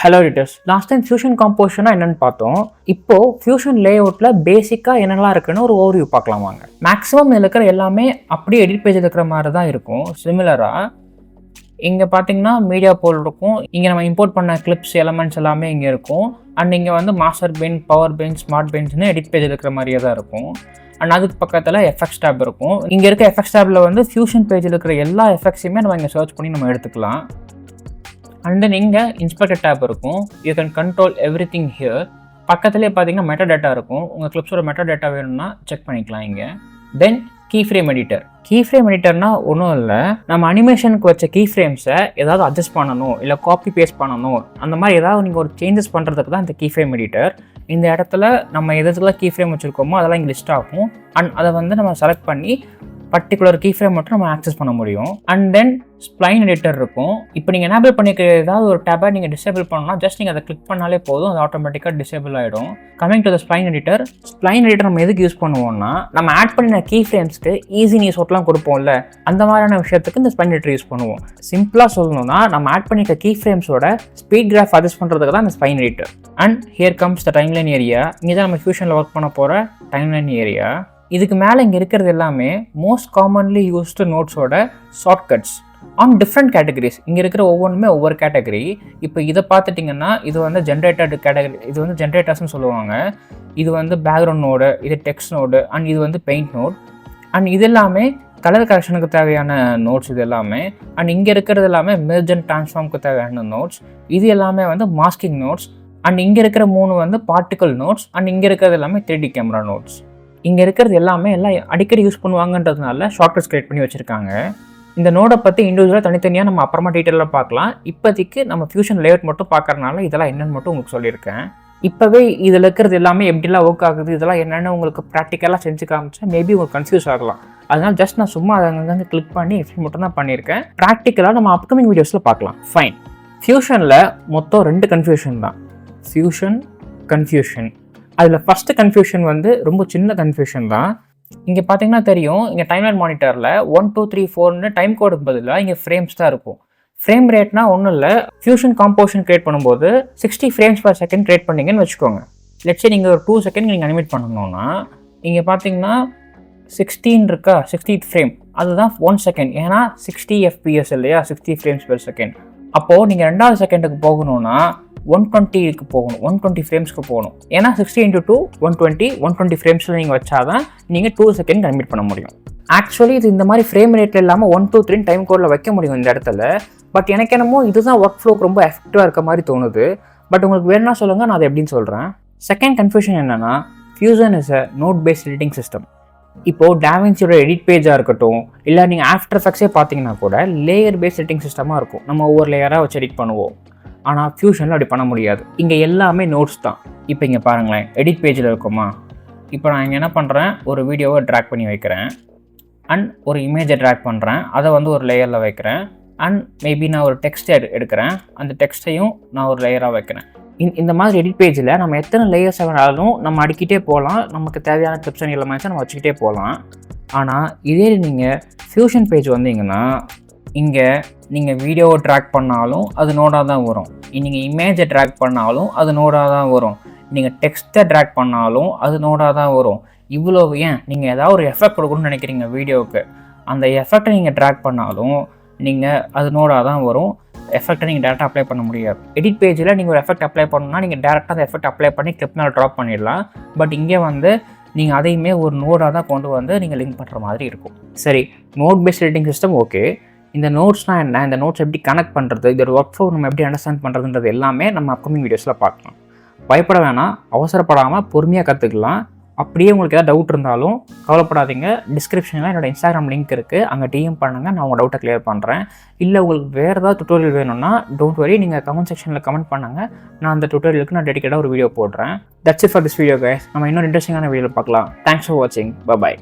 Hello editors, last time fusion காம்போசிஷனா என்னன்னு பார்த்தோம். இப்போ ஃபியூஷன் லேஅவுட்ல பேசிக்கா என்னெல்லாம் இருக்குன்னு ஒரு ஓவர்வியூ பார்க்கலாம் வாங்க. மேக்ஸிமம் இதில் இருக்கிற எல்லாமே அப்படியே எடிட் பேஜில் இருக்கிற மாதிரி தான் இருக்கும். சிமிலரா இங்கே பார்த்தீங்கன்னா மீடியா போல் இருக்கும். இங்கே நம்ம இம்போர்ட் பண்ண கிளிப்ஸ் எலமெண்ட்ஸ் எல்லாமே இங்கே இருக்கும். அண்ட் இங்கே வந்து master bench, power bench, smart பெஞ்ச்னு எடிட் பேஜில் இருக்கிற மாதிரியே தான் இருக்கும். அண்ட் அதுக்கு பக்கத்தில் எஃபெக்ட்ஸ் டேப் இருக்கும். இங்கே இருக்க எஃபெக்ட்ஸ் டேப்பில் வந்து ஃபியூஷன் பேஜில் இருக்கிற எல்லா எஃபெக்ட்ஸையுமே நம்ம இங்கே சர்ச் பண்ணி நம்ம எடுத்துக்கலாம். அண்ட் தென் இங்கே இன்ஸ்பெக்டர் டேப் இருக்கும். You can control everything here. பக்கத்துலேயே பார்த்தீங்கன்னா மெட்டா டேட்டா இருக்கும். உங்கள் கிளிப்ஸோட மெட்டா டேட்டா வேணும்னா செக் பண்ணிக்கலாம் இங்கே. Then key frame editor. Key frame எடிட்டர்னா ஒன்றும் இல்லை, நம்ம அனிமேஷனுக்கு வச்ச கீ ஃப்ரேம்ஸை ஏதாவது அட்ஜஸ்ட் பண்ணணும், இல்லை காப்பி பேஸ்ட் பண்ணணும், அந்த மாதிரி ஏதாவது நீங்கள் ஒரு சேஞ்சஸ் பண்ணுறதுக்கு தான் இந்த கீ ஃப்ரேம் எடிட்டர். இந்த இடத்துல நம்ம எதுக்கெல்லாம் கீ ஃப்ரேம் வச்சுருக்கோமோ அதெல்லாம் இங்கே லிஸ்ட் ஆகும். அண்ட் அதை வந்து நம்ம செலக்ட் பண்ணி பர்டிகுலர் கீ ஃப்ரேம் மட்டும் நம்ம ஆக்சஸ் பண்ண முடியும். அண்ட் தென் ஸ்ப்ளைன் எடிட்டர் இருக்கும். இப்போ நீங்கள் எனேபிள் பண்ணிக்கிற ஏதாவது ஒரு டேப்பை நீங்கள் டிசேபிள் பண்ணணும்னா ஜஸ்ட் நீங்கள் அதை கிளிக் பண்ணாலே போதும், அது ஆட்டோமேட்டிக்காக டிசேபிள் ஆகிடும். Coming to the spline editor. Spline editor நம்ம எதுக்கு யூஸ் பண்ணுவோம்னா, நம்ம ஆட் பண்ணின கீ ஃப்ரேம்ஸ்க்கு ஈஸி நீஸ் ஒட்டெலாம் கொடுப்போம்ல, அந்த மாதிரியான விஷயத்துக்கு இந்த ஸ்ப்ளைன் எடிட்டர் யூஸ் பண்ணுவோம். சிம்பிளாக சொல்லணும்னா நம்ம ஆட் பண்ணிக்க கீ ஃப்ரேம்ஸோட ஸ்பீட் கிராஃப் அட்ஜஸ்ட் பண்ணுறதுக்கு தான் இந்த spline editor. And here comes the timeline area. இங்கே தான் நம்ம ஃபியூஷனில் ஒர்க் பண்ண போகிற டைம்லைன் ஏரியா. இதுக்கு மேலே இங்கே இருக்கிறது எல்லாமே மோஸ்ட் காமன்லி யூஸ்டு நோட்ஸோட ஷார்ட்கட்ஸ் ஆன் டிஃப்ரெண்ட் கேட்டகரிஸ். இங்கே இருக்கிற ஒவ்வொன்றுமே ஒவ்வொரு கேட்டகரி. இப்போ இதை பார்த்துட்டிங்கன்னா இது வந்து ஜென்ரேட்டட் கேட்டகரி, இது வந்து ஜென்ரேட்டர்ஸ்னு சொல்லுவாங்க. இது வந்து பேக்ரவுண்ட் நோடு, இது டெக்ஸ்ட் நோடு, அண்ட் இது வந்து பெயிண்ட் நோட். அண்ட் இது எல்லாமே கலர் கரெக்ஷனுக்கு தேவையான நோட்ஸ் இது எல்லாமே. அண்ட் இங்கே இருக்கிறது எல்லாமே மெர்ஜ் அண்ட் ட்ரான்ஸ்ஃபார்முக்கு தேவையான நோட்ஸ். இது எல்லாமே வந்து மாஸ்கிங் நோட்ஸ். அண்ட் இங்கே இருக்கிற 3 வந்து பார்ட்டிக்கல் நோட்ஸ். அண்ட் இங்கே இருக்கிறது எல்லாமே 3D கேமரா நோட்ஸ். இங்கே இருக்கிறது எல்லாமே எல்லாம் அடிக்கடி யூஸ் பண்ணுவாங்கன்றதுனால ஷார்ட்கட்ஸ் கிரியேட் பண்ணி வச்சுருக்காங்க. இந்த நோடை பற்றி இண்டிவிஜுவலாக தனித்தனியாக நம்ம அப்புறமா டீட்டெயிலாக பார்க்கலாம். இப்போதைக்கு நம்ம ஃபியூஷன் லேஅவுட் மட்டும் பார்க்கறதுனால இதெல்லாம் என்னென்னு மட்டும் உங்களுக்கு சொல்லியிருக்கேன். இப்போவே இதில் இருக்கிறது எல்லாமே எப்படிலாம் ஒர்க் ஆகுது, இதெல்லாம் என்னென்னு உங்களுக்கு ப்ராக்டிக்கலாக செஞ்சு காமிச்சா மேபி உங்களுக்கு கன்ஃபியூஸ் ஆகலாம். அதனால ஜஸ்ட் நான் சும்மா அதை அங்கங்கே கிளிக் பண்ணி எக்ஸ்பிளைன் மட்டும் தான் பண்ணியிருக்கேன். ப்ராக்டிக்கலாக நம்ம அப்கமிங் வீடியோஸில் பார்க்கலாம். ஃபைன். ஃபியூஷனில் மொத்தம் 2 கன்ஃபியூஷன் தான். Fusion, confusion. அதில் ஃபஸ்ட்டு கன்ஃபியூஷன் வந்து ரொம்ப சின்ன கன்ஃபியூஷன் தான். இங்கே பார்த்தீங்கன்னா தெரியும், இங்கே டைம்லைன் மானிட்டரில் 1 2 3 4ன்னு டைம் கோடுக்கு பதிலாக இங்கே ஃப்ரேம்ஸ் தான் இருக்கும். ஃப்ரேம் ரேட்னா ஒன்றும் இல்லை, ஃபியூஷன் காம்போசிஷன் கிரியேட் பண்ணும்போது 60 ஃப்ரேம்ஸ் பர் செகண்ட் கிரியேட் பண்ணிங்கன்னு வச்சுக்கோங்க. லெட்ஸே நீங்கள் ஒரு 2 செகண்ட் நீங்கள் அனிமேட் பண்ணணும்னா இங்கே பார்த்தீங்கன்னா 16 இருக்கா, 60 ஃப்ரேம், அதுதான் 1 செகண்ட். ஏன்னா 60 FPS இல்லையா, 60 ஃப்ரேம்ஸ் பர் செகண்ட். அப்போது நீங்கள் 2வது செகண்டுக்கு போகணும்னா 120க்கு போகணும், 120 ஃப்ரேம்ஸ்க்கு போகணும். ஏன்னா 60 × 2 120 ஃப்ரேம்ஸில் நீங்கள் வச்சாதான் நீங்கள் 2 செகண்ட் அனிமேட் பண்ண முடியும். ஆக்சுவலி இது இந்த மாதிரி ஃப்ரேம் ரேட்டில் இல்லாமல் 1 2 3 டைம் கோடில் வைக்க முடியும் இந்த இடத்துல. பட் எனக்கு என்னமோ இதுதான் ஒர்க் ஃப்ளோக்கு ரொம்ப எஃபெக்டிவாக இருக்க மாதிரி தோணுது. பட் உங்களுக்கு வேணும்னா சொல்லுங்கள், நான் அதை எப்படின்னு சொல்கிறேன். செகண்ட் கன்ஃபியூஷன் என்னென்னா, fusion is a node based editing system. இப்போது டாவின்சியோட எடிட் பேஜாக இருக்கட்டும், இல்லை நீங்கள் ஆஃப்டர் எஃபெக்ட்ஸே பார்த்தீங்கன்னா கூட லேயர் பேஸ்ட் எடிட்டிங் சிஸ்டமாக இருக்கும். நம்ம ஒவ்வொரு லேயராக வச்சு எடிட் பண்ணுவோம். ஆனால் ஃபியூஷனில் அப்படி பண்ண முடியாது. இங்கே எல்லாமே நோட்ஸ் தான். இப்போ இங்கே பாருங்களேன், எடிட் பேஜில் இருக்குமா. இப்போ நான் இங்கே என்ன பண்ணுறேன், ஒரு வீடியோவை ட்ராக் பண்ணி வைக்கிறேன். அண்ட் ஒரு இமேஜை ட்ராக் பண்ணுறேன், அதை வந்து ஒரு லேயரில் வைக்கிறேன். அண்ட் மேபி நான் ஒரு டெக்ஸ்ட்டை எடுக்கிறேன், அந்த டெக்ஸ்ட்டையும் நான் ஒரு லேயராக வைக்கிறேன். இந்த மாதிரி எடிட் பேஜில் நம்ம எத்தனை லேயர்ஸ் வேணாலும் நம்ம அடிக்கிட்டே போகலாம். நமக்கு தேவையான கிளிப்ஸ் அண்ட் எல்லாமே நம்ம வச்சுக்கிட்டே போகலாம். ஆனால் இதே நீங்கள் ஃபியூஷன் பேஜ் வந்தீங்கன்னா இங்கே நீங்கள் வீடியோவை ட்ராக் பண்ணாலும் அது நோடாக தான் வரும். நீங்கள் இமேஜை ட்ராக் பண்ணாலும் அது நோடாக தான் வரும். நீங்கள் டெக்ஸ்ட்டை ட்ராக் பண்ணாலும் அது நோடாக தான் வரும். இவ்வளோ ஏன் நீங்கள் ஏதாவது ஒரு எஃபெக்ட் கொடுக்கணும்னு நினைக்கிறீங்க வீடியோவுக்கு, அந்த எஃபெக்டை நீங்கள் ட்ராக் பண்ணாலும் நீங்கள் அது நோடாக தான் வரும். எஃபெக்டை நீங்கள் டேரெக்டாக அப்ளை பண்ண முடியாது. எடிட் பேஜில் நீங்கள் ஒரு எஃபெக்ட் அப்ளை பண்ணணும்னா நீங்கள் டேரெக்டாக அந்த எஃபெக்ட் அப்ளை பண்ணி கிளிப் மேலே ட்ராப் பண்ணிடலாம். பட் இங்கே வந்து நீங்கள் அதையுமே ஒரு நோடாக தான் கொண்டு வந்து நீங்கள் லிங்க் பண்ணுற மாதிரி இருக்கும். சரி, node based editing system okay. இந்த நோட்ஸ்னால் என்ன, இந்த நோட்ஸ் எப்படி கனெக்ட் பண்ணுறது, இதோட ஒர்க் ஃப்ளோ நம்ம எப்படி அண்டர்ஸ்டாண்ட் பண்ணுறதுன்றது எல்லாமே நம்ம அப்கமிங் வீடியோஸில் பார்க்கலாம். பயப்பட வேணாம், அவசரப்படாமல் பொறுமையாக கற்றுக்கலாம். அப்படியே உங்களுக்கு ஏதாவது டவுட் இருந்தாலும் கவலைப்படாதீங்க. டிஸ்கிரிப்ஷனில் என்னோடய இன்ஸ்டாகிராம் லிங்க் இருக்குது, அங்கே டிஎம் பண்ணுங்கள், நான் உங்கள் டவுட்டை கிளியர் பண்ணுறேன். இல்லை உங்களுக்கு வேறு ஏதாவது டுட்டோரியல் வேணும்னா டோன்ட் வரி, நீங்கள் கமெண்ட் செக்ஷனில் கமெண்ட் பண்ணுங்கள். நான் அந்த டுட்டோரியலுக்கு நான் டெடிக்கேட்டாக ஒரு வீடியோ போடுறேன். That's it for this video guys. நம்ம இன்னொரு இன்ட்ரெஸ்டிங்கான வீடியோ பார்க்கலாம். தேங்க்ஸ் ஃபார் வாட்சிங். பை.